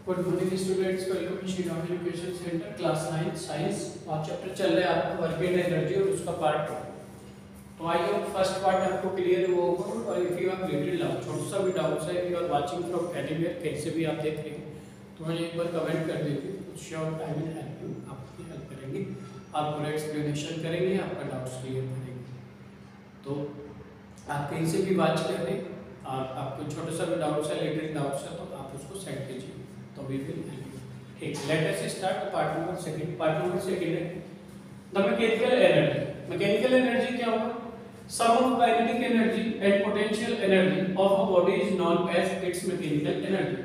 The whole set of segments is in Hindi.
Good morning students, welcome to Shriram Education Centre class 9 science. आज चैप्टर चल रहा है आपका वर्क एंड एनर्जी और उसका पार्ट 2। तो आई होप फर्स्ट पार्ट आपको क्लियर हुआ होगा। और if you have little doubt, छोटा सा भी डाउट है, if you are watching from anywhere, कहीं से भी आप देख रहे हैं तो मुझे एक बार कमेंट कर दीजिए, तो sure I will help you, आपकी हेल्प करेंगे, आप पूरा एक्सप्लेनेशन करेंगे, आपका डाउट्स क्लियर करेंगे। तो आप कहीं से भी वॉच कर रहे हैं और आपको छोटा सा भी डाउट्स है, लिटिल डाउट्स है, तो आप उसको सेट कीजिए, तो वी विल हेल्प यू। ठीक, let us start part number second. Part number second है the mechanical energy. Mechanical energy क्या होगा? Sum of kinetic energy and potential energy of a body is known as its mechanical energy.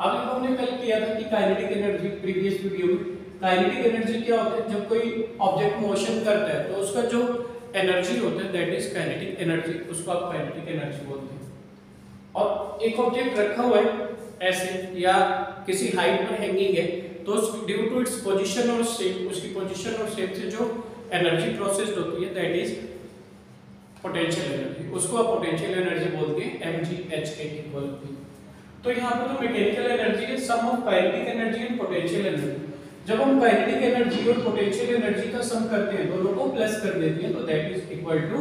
अब हमने कल किया था कि काइनेटिक एनर्जी, प्रीवियस वीडियो में काइनेटिक एनर्जी क्या होता है? जब कोई ऑब्जेक्ट मोशन करता है तो उसका जो एनर्जी होता है दैट इज काइनेटिक एनर्जी, उसको आप काइनेटिक एनर्जी बोलते हैं। और एक ऑब्जेक्ट रखा हुआ है ऐसे या किसी हाइट पर हैंगिंग है, तो ड्यू टू इट्स पोजीशन और शेप, उसकी पोजीशन और शेप से जो एनर्जी प्रोसेस्ड होती है दैट इज पोटेंशियल एनर्जी, उसको आप पोटेंशियल एनर्जी बोलते हैं, mgh इक्वल टू। तो यहाँ पर जो मैकेनिकल एनर्जी है sum of kinetic energy and potential energy. जब हम काइनेटिक एनर्जी और पोटेंशियल एनर्जी का सम करते हैं, दोनों को प्लस कर देते हैं, तो that is equal to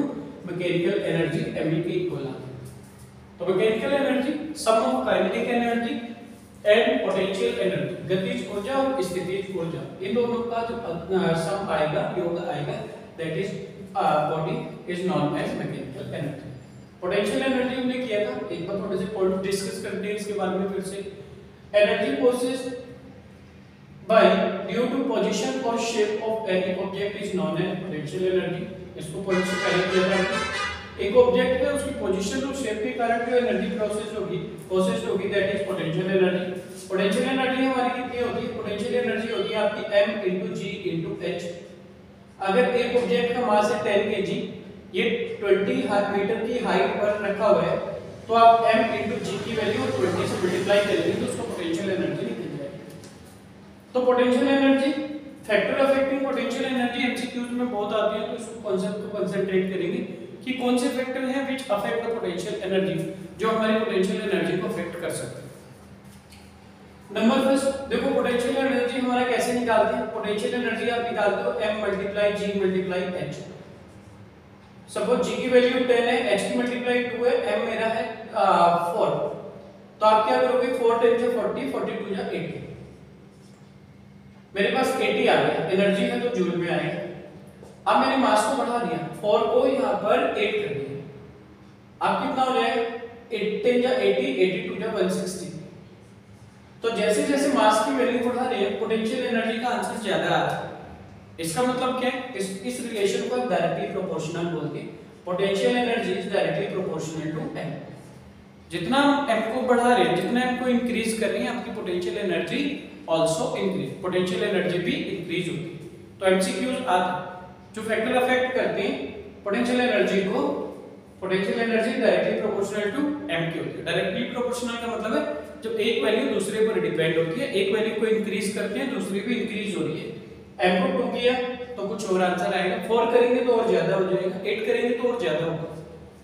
mechanical energy, mg के इक्वल आता है। तो mechanical energy sum of kinetic energy and potential energy, गतिज ऊर्जा और स्थितिज ऊर्जा, इन दोनों का जो सम आएगा, योग आएगा, that is body is known as mechanical energy. Potential energy हमने किया था, एक बार थोड़े से पॉइंट डिस्कस करते हैं इसके बारे में फिर से। Energy possessed by due to position और shape of any object is known as potential energy. इसको पॉइंट से पहले किया था, एक ऑब्जेक्ट है उसकी पोजीशन और शेप के कारण जो एनर्जी प्रोसेस्ड होगी that is potential energy. Potential energy हमारी कितनी होती है? पोटेंशियल एनर्जी होती है आपकी m * g * h। अगर एक ऑब्जेक्ट का मास है 10 kg, ये 20 मीटर की हाइट पर रखा हुआ है, तो आप m * g की वैल्यू 20 से मल्टीप्लाई करेंगे तो उसको पोटेंशियल एनर्जी निकल जाएगी। तो potential energy, factor affecting potential energy MCQs में बहुत आती है, तो इसको कॉन्सेप्ट को कंसंट्रेट करेंगे कि कौन से फैक्टर हैं which affect the potential energy, जो हमारी पोटेंशियल एनर्जी को अफेक्ट कर सकते हैं। नंबर फर्स्ट देखो, पोटेंशियल एनर्जी हमारा कैसे निकालते हैं? पोटेंशियल एनर्जी आप निकालते हो m * g * h। Suppose g की वैल्यू 10 है, h की मल्टीप्लाई 2 है, m मेरा है 4, तो आप क्या करोगे? 4 × 10 = 40, 42 × 80। मेरे पास 80 आ गया, एनर्जी है तो जूल में आएगा। अब मैंने मास को बढ़ा दिया, 4 को यहाँ पर 8 कर दिया, अब कितना हो जाएगा? 8 × 10 = 80, 82 × 160। तो जैसे जैसे मास की वैल्यू बढ़ा रहे हैं, पोटेंशियल एनर्जी का आंसर ज्यादा आ रहा है। इसका मतलब क्या है? इस रिलेशन को डायरेक्टली प्रोपोर्शनल बोलते हैं। Potential energy is directly proportional to m। जितना हम m को बढ़ा रहे हैं, जितना m को इंक्रीज कर रहे हैं, आपकी potential energy also increase, potential energy भी इंक्रीज होती है। तो एमसीक्यूज आते जो फैक्टर अफेक्ट करते हैं पोटेंशियल एनर्जी को, potential energy directly proportional to m की होती है। डायरेक्टली प्रोपोर्शनल का मतलब है जब एक वैल्यू दूसरे पर डिपेंड होती है, एक वैल्यू को इंक्रीज करते हैं, दूसरी भी इंक्रीज हो रही है। m को 2 किया तो कुछ और आंसर आएगा, 4 करेंगे तो और ज्यादा हो जाएगा, 8 करेंगे तो और ज्यादा होगा।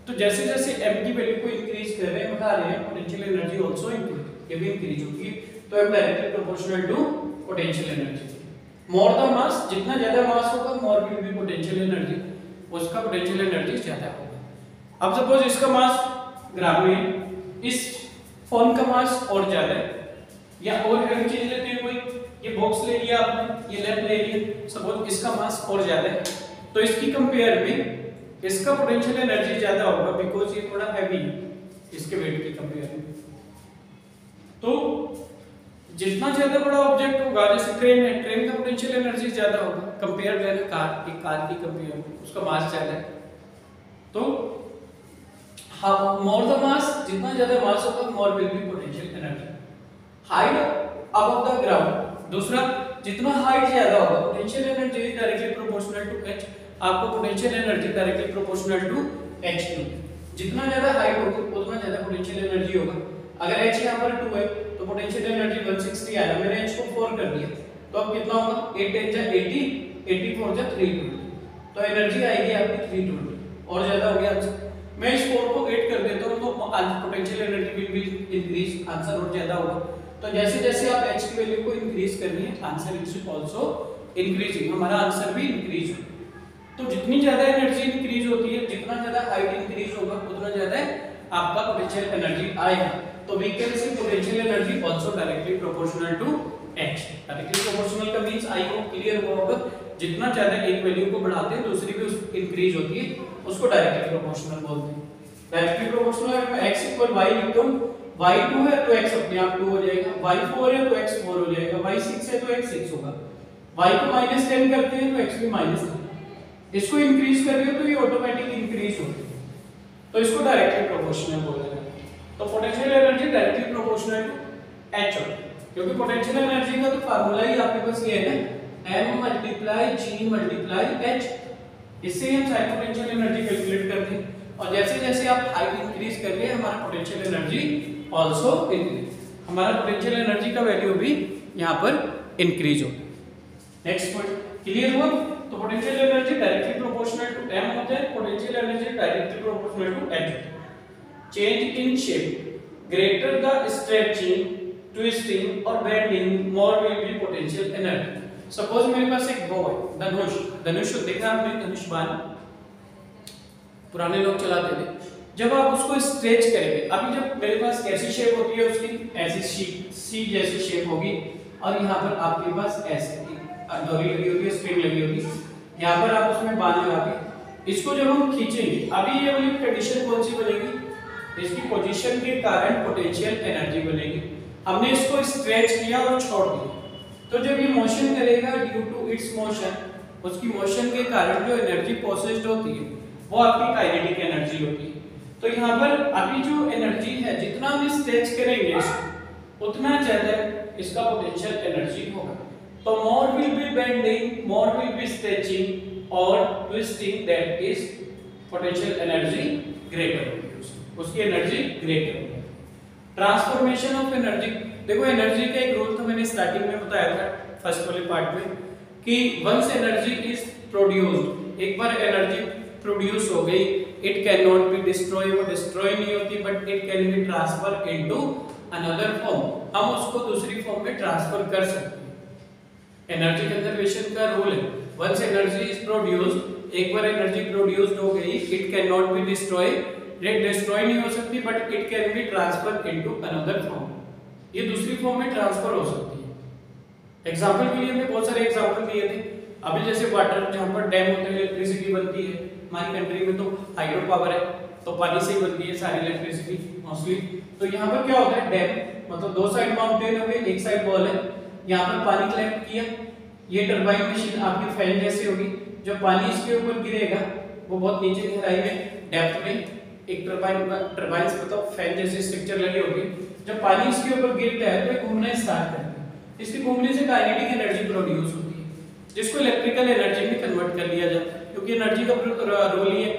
तो जैसे जैसे m की वैल्यू को इंक्रीज कर रहे हैं, बढ़ा रहे हैं, पोटेंशियल एनर्जी आल्सो इंक्रीज, ये भी इंक्रीज होती है। तो m directly proportional to potential energy. More the mass, जितना ज्यादा मास होगा more will be potential energy, उसका पोटेंशियल एनर्जी ज्यादा होगा। अब सपोज इसका मास ग्राम में, इस फोन का मास और ज्यादा है, या और हैवी चीज लेते हैं, कोई ये बॉक्स ले लिया आपने, ये लैंप ले लिया, सपोज इसका मास और ज्यादा है, तो इसकी कंपेयर में इसका पोटेंशियल एनर्जी ज्यादा होगा बिकॉज ये थोड़ा हैवी है इसके वेट की कंपेयर में। तो जितना ज्यादा बड़ा ऑब्जेक्ट होगा, जैसे ट्रेन है, ट्रेन का पोटेंशियल एनर्जी ज्यादा होगा कंपेयर विद कार की कंपेयर में, उसका मास ज्यादा है। तो मोर द मास, जितना ज्यादा मास होगा more will be potential energy. Height above the ground, दूसरा जितना हाइट ज्यादा होगा potential energy directly proportional to h, आपको potential energy directly proportional to h2। जितना ज्यादा हाइट होगी उतना ज्यादा पोटेंशियल एनर्जी होगा। अगर h यहां पर 2 है तो पोटेंशियल एनर्जी 160 आएगा, मैंने h को 4 कर दिया, तो अब कितना होगा? 8 × 10 = 80, 80 × 4 = 320, तो एनर्जी आएगी आपकी 320, और ज्यादा हो गया। मैं इस 4 को 8 कर देता हूं तो potential energy will be increase, answer और ज्यादा होगा। तो जैसे जैसे आप h की वैल्यू को इंक्रीज करनी है, आंसर इज आल्सो इंक्रीजिंग, हमारा आंसर भी इंक्रीज होगा। तो जितनी ज्यादा एनर्जी इंक्रीज होती है, जितना ज्यादा हाइट इंक्रीज होगा, उतना ज्यादा आपका पोटेंशियल एनर्जी आएगा। तो we can see potential energy also directly proportional to h। Directly proportional का मींस आई होप क्लियर हुआ होगा, जितना ज्यादा एक वैल्यू को बढ़ाते हैं दूसरी भी उस इंक्रीज होती है, उसको डायरेक्टली प्रोपोर्शनल बोलते हैं। डायरेक्टली प्रोपोर्शनल अगर मैं x = y लिखता हूं, y 2 है तो x अपने आप 2 हो जाएगा, y 4 है तो x 4 हो जाएगा, y 6 है तो x 6 होगा, y को -10 करते हैं तो x भी -10, इसको इंक्रीज कर रहे हो तो ये ऑटोमेटिक इंक्रीज होगी, तो इसको डायरेक्टली प्रोपोर्शनल बोला जाता है। तो potential energy directly proportional to h होती है, क्योंकि पोटेंशियल एनर्जी का तो फार्मूला ही आपके पास ये है ना, m × g × h। इससे हम साइन पोटेंशियल एनर्जी कैलकुलेट करते हैं, और जैसे जैसे आप हाइट इंक्रीज कर रहे हैं हमारा पोटेंशियल एनर्जी आल्सो इंक्रीज, हमारा पोटेंशियल एनर्जी का वैल्यू भी यहां पर इंक्रीज होगा। नेक्स्ट पॉइंट क्लियर हुआ? तो potential energy directly proportional to m होता है, potential energy directly proportional to h होता है। Change in shape, greater the stretching, twisting और bending, more will be potential energy. Suppose मेरे पास एक बॉल है, धनुष देखा आपने, धनुष बाण पुराने लोग चलाते थे। जब आप उसको स्ट्रेच करेंगे, अभी जब मेरे पास कैसी शेप होती है उसकी, ऐसी सी जैसी शेप होगी, और यहाँ पर आपके पास ऐसे डोरी लगी होगी, स्प्रिंग लगी होगी, यहाँ पर आप उसमें बांध लगा के इसको जब हम खींचेंगे, अभी ये वाली कंडीशन कौन सी बनेगी, इसकी पोजीशन के कारण पोटेंशियल एनर्जी बनेगी। हमने इसको स्ट्रेच किया और छोड़ दिया, तो जब ये मोशन करेगा ड्यू टू इट्स मोशन, उसकी मोशन के कारण जो एनर्जी प्रोसेस्ड होती है वो आपकी काइनेटिक एनर्जी होती है। तो यहाँ पर अभी जो एनर्जी है, जितना हम स्ट्रेच करेंगे इसको, उतना ज्यादा इसका पोटेंशियल एनर्जी होगा। तो more will be bending, more will be stretching और twisting, that is potential energy greater होगी, उसकी एनर्जी ग्रेटर होगी। ट्रांसफॉर्मेशन ऑफ एनर्जी, देखो एनर्जी का एक रूल तो मैंने स्टार्टिंग में बताया था फर्स्ट वाले पार्ट में, कि वंस एनर्जी इज प्रोड्यूस्ड, एक बार एनर्जी प्रोड्यूस हो गई, it can not be destroy, वो डिस्ट्रॉय नहीं होती, but it can B transfer into another form, हम उसको दूसरी फॉर्म में ट्रांसफर कर सकते हैं। एनर्जी कंजर्वेशन का रूल है, वंस एनर्जी इज प्रोड्यूस्ड, एक बार एनर्जी प्रोड्यूस्ड हो गई, it can not be destroy, destroy नहीं हो सकती, but it can B transfer into another form, ये दूसरी फॉर्म में ट्रांसफर हो सकती है। एग्जांपल के लिए मैं बहुत सारे एग्जांपल दिए थे, अभी जैसे वाटर जहां पर डैम होते हैं इलेक्ट्रिसिटी बनती है, हमारी कंट्री में तो हाइड्रो पावर है, तो पानी से ही बनती है सारी इलेक्ट्रिसिटी मोस्टली। तो यहाँ पर क्या होता है, डैम मतलब दो साइड माउंटेन हो गए, एक साइड वॉल है, यहाँ पर पानी कलेक्ट किया, ये टरबाइन मशीन आपकी फैन जैसी होगी, जब पानी इसके ऊपर गिरेगा वो बहुत नीचे गहराई में डेप्थ में एक टरबाइन मतलब फैन जैसी स्ट्रक्चर लगी होगी, जब पानी इसके ऊपर गिरता है तो ये घूमना स्टार्ट करता है, इसके घूमने से काइनेटिक एनर्जी प्रोड्यूस होती है, जिसको इलेक्ट्रिकल एनर्जी में कन्वर्ट कर लिया जाता है, क्योंकि एनर्जी का रूल ही है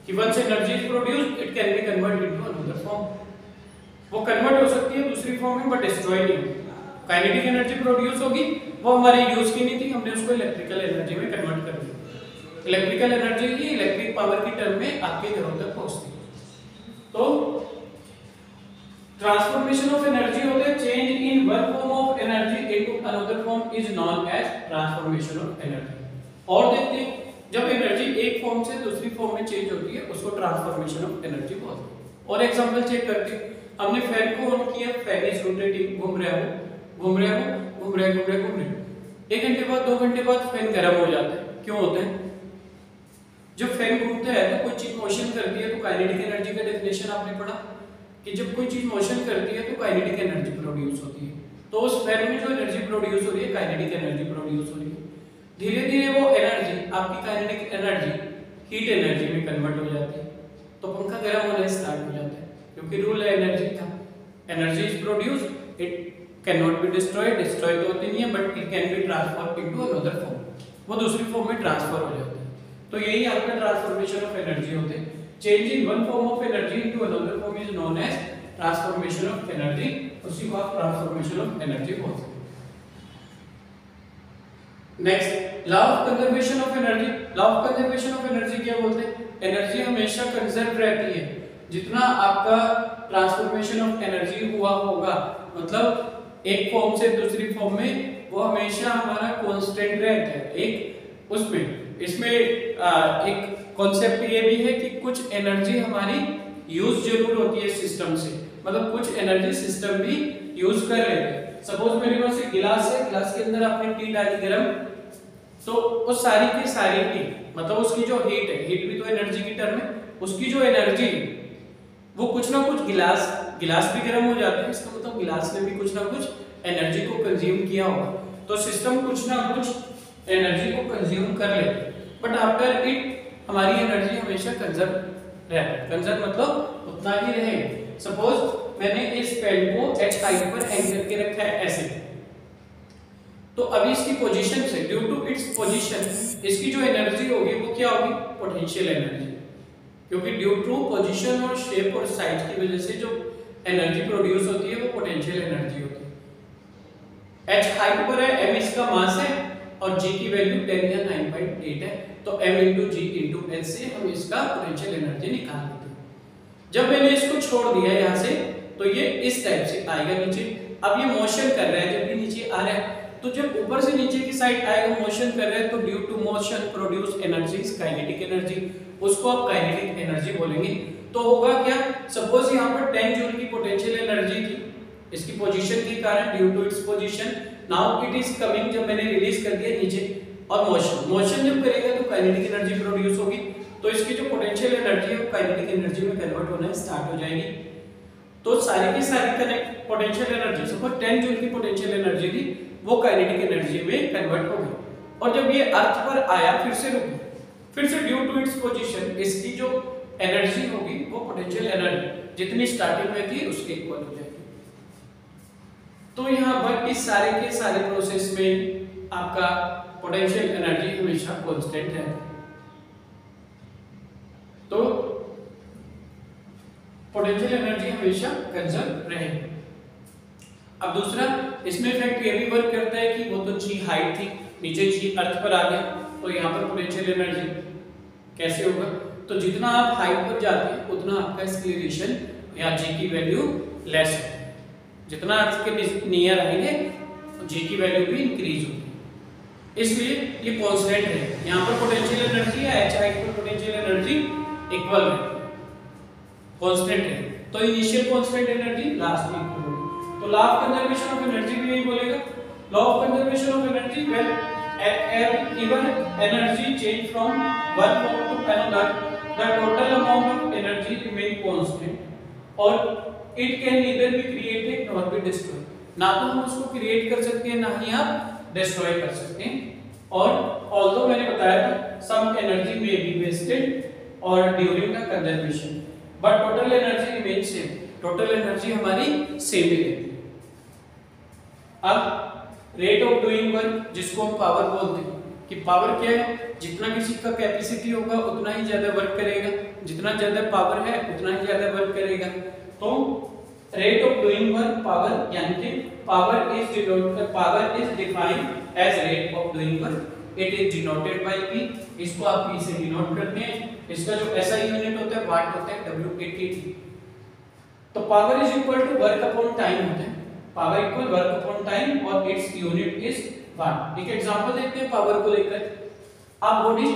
कि once energy is produced it can be convert into another form, वो कन्वर्ट हो सकती है दूसरी फॉर्म में, बट डिस्ट्रॉय नहीं होगी। काइनेटिक एनर्जी प्रोड्यूस होगी, वो हमारे यूज की नहीं थी, हमने उसको इलेक्ट्रिकल एनर्जी में कन्वर्ट कर दिया। इलेक्ट्रिकल एनर्जी ही इलेक्ट्रिक पावर की टर्म में आपके घरों तक पहुंचती है। तो ट्रांसफॉर्मेशन ऑफ एनर्जी होता है, change in one form of energy into another form is known as transformation of energy. और देखते हैं जब एनर्जी एक फॉर्म से दूसरी फॉर्म में चेंज होती है उसको ट्रांसफॉर्मेशन ऑफ एनर्जी बोलते हैं। और एग्जांपल चेक करते हैं, हमने फैन को ऑन किया, फैन इज रोटेटिंग, घूम रहा है, एक घंटे बाद 2 घंटे बाद फैन गर्म हो जाता है, क्यों होता है? जब फैन घूमता है तो कोई चीज मोशन करती है, तो काइनेटिक एनर्जी का डेफिनेशन आपने पढ़ा कि जब कोई चीज मोशन करती है तो काइनेटिक एनर्जी प्रोड्यूस होती है, तो उस फैन में जो एनर्जी प्रोड्यूस हो रही है काइनेटिक एनर्जी प्रोड्यूस हो रही है। धीरे धीरे वो एनर्जी आपकी काइनेटिक एनर्जी हीट एनर्जी में कन्वर्ट हो जाती है, तो पंखा गर्म होना स्टार्ट हो जाता है, क्योंकि रूल है एनर्जी का, energy is produced, it can not be destroyed, destroy तो होती नहीं है, but it can be transferred into another form, वो दूसरी फॉर्म में ट्रांसफर हो जाती है। तो यही आपका ट्रांसफॉर्मेशन ऑफ एनर्जी होते हैं, change in one form of energy into another form is known as transformation of energy, उसी को आप ट्रांसफॉर्मेशन ऑफ एनर्जी बोलते हैं। Next, law of conservation of energy. Law of conservation of energy क्या बोलते हैं? एनर्जी हमेशा कंजर्व रहती है, जितना आपका ट्रांसफॉर्मेशन ऑफ एनर्जी हुआ होगा, मतलब एक फॉर्म से दूसरी फॉर्म में वो हमेशा हमारा कांस्टेंट रहता है एक उसमें। इसमें एक कॉन्सेप्ट ये भी है कि कुछ एनर्जी हमारी यूज जरूर होती है सिस्टम से, मतलब कुछ एनर्जी सिस्टम भी यूज कर लेते हैं। सपोज मेरे पास एक गिलास है, गिलास के अंदर आपने टी डाली गर्म, तो उस सारी की सारी टी मतलब उसकी जो हीट है, हीट भी तो एनर्जी की टर्म है, उसकी जो एनर्जी वो कुछ ना कुछ गिलास भी गर्म हो जाता है, इसका मतलब गिलास ने भी कुछ ना कुछ एनर्जी को कंज्यूम किया होगा। तो सिस्टम कुछ ना कुछ एनर्जी को कंज्यूम कर लेता है, बट आफ्टर इट हमारी एनर्जी हमेशा कंजर्व रहता है। कंजर्व मतलब उतना ही रहेगा। सपोज मैंने इस पेन को h हाइट पर हैंग करके रखा है ऐसे, तो अभी इसकी पोजीशन से ड्यू टू इट्स पोजीशन इसकी जो एनर्जी होगी वो क्या होगी, पोटेंशियल एनर्जी, क्योंकि ड्यू टू पोजीशन और शेप और साइज की वजह से जो एनर्जी प्रोड्यूस होती है वो पोटेंशियल एनर्जी होती है। h हाइट पर है, m इसका मास है और g की वैल्यू 10 या 9.8 है, तो m * g * h से हम इसका पोटेंशियल एनर्जी निकाल लेते हैं। जब मैंने इसको छोड़ दिया यहाँ से तो ये इस टाइप से आएगा नीचे। अब ये मोशन कर रहा है, जब भी नीचे आ रहा है तो जब ऊपर से नीचे की साइड आएगा मोशन कर रहा है, तो due to motion produce energy kinetic energy, उसको आप काइनेटिक एनर्जी बोलेंगे। तो होगा क्या, सपोज यहाँ पर 10 जूल की पोटेंशियल एनर्जी थी इसकी पोजीशन के कारण, due to its position, now it is coming, जब मैंने रिलीज कर दिया नीचे, और मोशन जब करेगा तो काइनेटिक एनर्जी प्रोड्यूस होगी, तो इसकी जो पोटेंशियल एनर्जी है वो काइनेटिक एनर्जी में कन्वर्ट होना स्टार्ट हो जाएगी। तो सारी की सारी connect potential energy, suppose 10 joule की पोटेंशियल एनर्जी थी वो काइनेटिक एनर्जी में कन्वर्ट हो गई, और जब ये अर्थ पर आया फिर से रुकी, फिर से ड्यू टू इट्स पोजीशन इसकी जो एनर्जी होगी वो पोटेंशियल एनर्जी जितनी स्टार्टिंग में थी उसके इक्वल हो जाएगी। तो यहाँ पर इस सारे के सारे प्रोसेस में आपका पोटेंशियल एनर्जी हमेशा कांस्टेंट है। तो पोटेंशियल एनर्जी हमेशा कंजर्व रहेगी। अब दूसरा इसमें इफेक्ट ये भी वर्क करता है कि वो तो g हाइट थी, नीचे g अर्थ पर आ गया, तो यहाँ पर पोटेंशियल एनर्जी कैसे होगा, तो जितना आप हाइट पर जाते हैं उतना आपका एक्सीलरेशन या g की वैल्यू लेस है, जितना अर्थ के नियर आएंगे g की वैल्यू भी इंक्रीज होगी, इसलिए ये कांस्टेंट है। यहाँ पर पोटेंशियल एनर्जी या h हाइट पर पोटेंशियल एनर्जी इक्वल है, कांस्टेंट है, तो इनिशियल कांस्टेंट एनर्जी लास्ट में इक्वल होगी। तो law of conservation of energy भी यही बोलेगा, law of conservation of energy when even energy change from one form to another, the total amount of energy remain constant or it can neither be created nor be destroyed। ना तो हम उसको क्रिएट कर सकते हैं ना ही आप डिस्ट्रॉय कर सकते हैं। और ऑल्दो मैंने बताया था सम एनर्जी में बी वेस्टेड और during the conservation but total energy remain same, total energy हमारी सेम ही रहती है। अब रेट ऑफ डूइंग वर्क जिसको हम पावर बोलते हैं, कि पावर क्या है, जितना किसी का कैपेसिटी होगा उतना ही ज्यादा वर्क करेगा, जितना ज्यादा पावर है उतना ही ज्यादा वर्क करेगा। तो rate of doing work power, यानी कि power is defined as rate of doing work, it is denoted by p, इसको आप p से डिनोट करते हैं, इसका जो SI यूनिट होता है वाट होता है W/T। तो power is equal to work upon time होता है, power equal work upon time और इट्स यूनिट इज वाट। एक एग्जांपल देखते हैं पावर को लेकर, अब body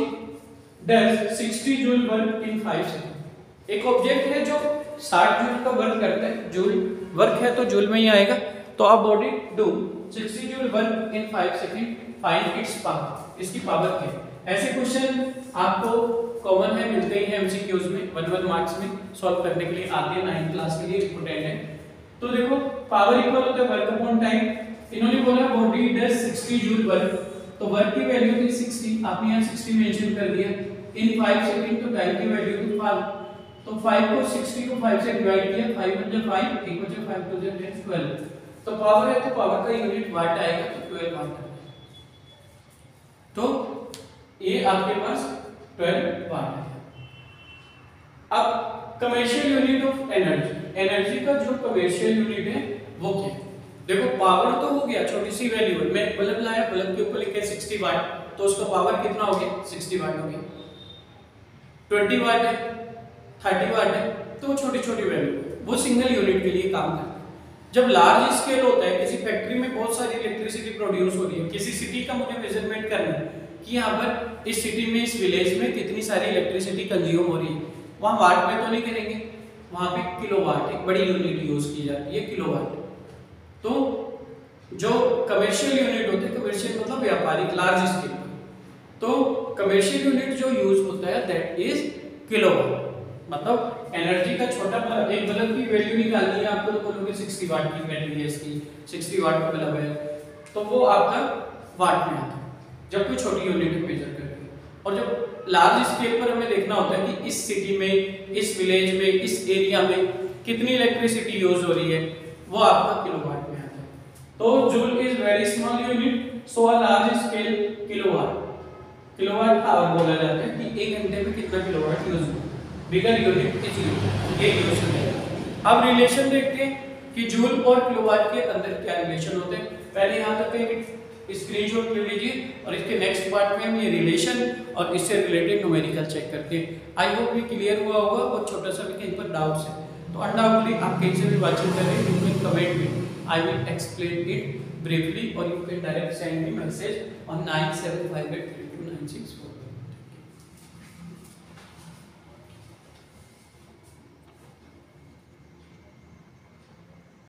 does 60 joule work in 5 second. एक ऑब्जेक्ट है जो 60 जूल का वर्क करता है, जूल वर्क है तो जूल में ही आएगा, तो अब body do 60 joule work in 5 second, find its power, इसकी पावर क्या है। ऐसे क्वेश्चन आपको कॉमन है, मिलते ही हैं एमसीक्यूज में, 1 मार्क्स में सॉल्व करने के लिए आते हैं, 9th क्लास के लिए इंपॉर्टेंट है। तो देखो पावर इक्वल होता है वर्क अपॉन टाइम, इन्होंने बोला बॉडी डज 60 जूल वर्क, तो वर्क की वैल्यू थी 60, आपने यहाँ 60 मेंशन कर दिया, इन 5 सेकंड तो टाइम की वैल्यू थी 5, तो 5 को 60 को 5 से डिवाइड किया, 5 × 5 = 5 × 10 12, तो पावर है तो पावर का यूनिट वाट आएगा, तो 12 वाट आएगा। तो ये आपके पास 12 वाट है। अब commercial unit of energy, energy का जो कमर्शियल यूनिट है वो क्या है। देखो पावर तो हो गया छोटी सी वैल्यू है, मैं बल्ब लाया, बल्ब के ऊपर लिखा है 60 वाट, तो उसका पावर कितना हो गया 60 वाट हो गया। 20 वाट है, 30 वाट है, तो छोटी छोटी वैल्यू है, वो सिंगल यूनिट के लिए काम करता है। जब लार्ज स्केल होता है, किसी फैक्ट्री में बहुत सारी इलेक्ट्रिसिटी प्रोड्यूस हो रही है, किसी सिटी का मुझे मेजरमेंट करना है कि यहाँ पर इस सिटी में, इस विलेज में कितनी सारी इलेक्ट्रिसिटी कंज्यूम हो रही है, वहाँ वाट में तो नहीं करेंगे, वहाँ पे किलोवाट एक बड़ी यूनिट यूज की जाती है, किलोवाट। तो जो कमर्शियल यूनिट होते हैं, कमर्शियल मतलब व्यापारिक लार्ज स्केल पर, तो कमर्शियल यूनिट जो यूज होता है दैट इज किलोवाट। मतलब एनर्जी का छोटा बल्ब, एक बल्ब की वैल्यू निकालनी है आपको, तो बोलोगे 60 वाट की बैटरी है इसकी, 60 वाट का बल्ब है, तो वो आपका वाट में आता है जब कोई छोटी यूनिट मेजर करते हैं। और जब लार्ज स्केल पर हमें देखना होता है कि इस सिटी में, इस विलेज में, इस एरिया में कितनी इलेक्ट्रिसिटी यूज हो रही है, वो आपका किलोवाट में आता है। तो joule is very small unit, so a large scale kilowatt. Kilowatt hour बोला जाता है कि एक घंटे में कितना किलोवाट यूज हुआ, बिगर यूनिट इज ये यूज होता। अब रिलेशन देखते हैं कि जूल और किलोवाट के अंदर क्या रिलेशन होते हैं। पहले यहाँ तक एक स्क्रीनशॉट ले लीजिए और इसके नेक्स्ट पार्ट में हम ये रिलेशन और इससे रिलेटेड न्यूमेरिकल चेक करते हैं। आई होप ये क्लियर हुआ होगा और छोटा सा भी कहीं पर डाउट्स है तो अनडाउटली आप कहीं से भी वाचिंग करें, you can comment me, I will explain it briefly, or you can direct send me message on 97583296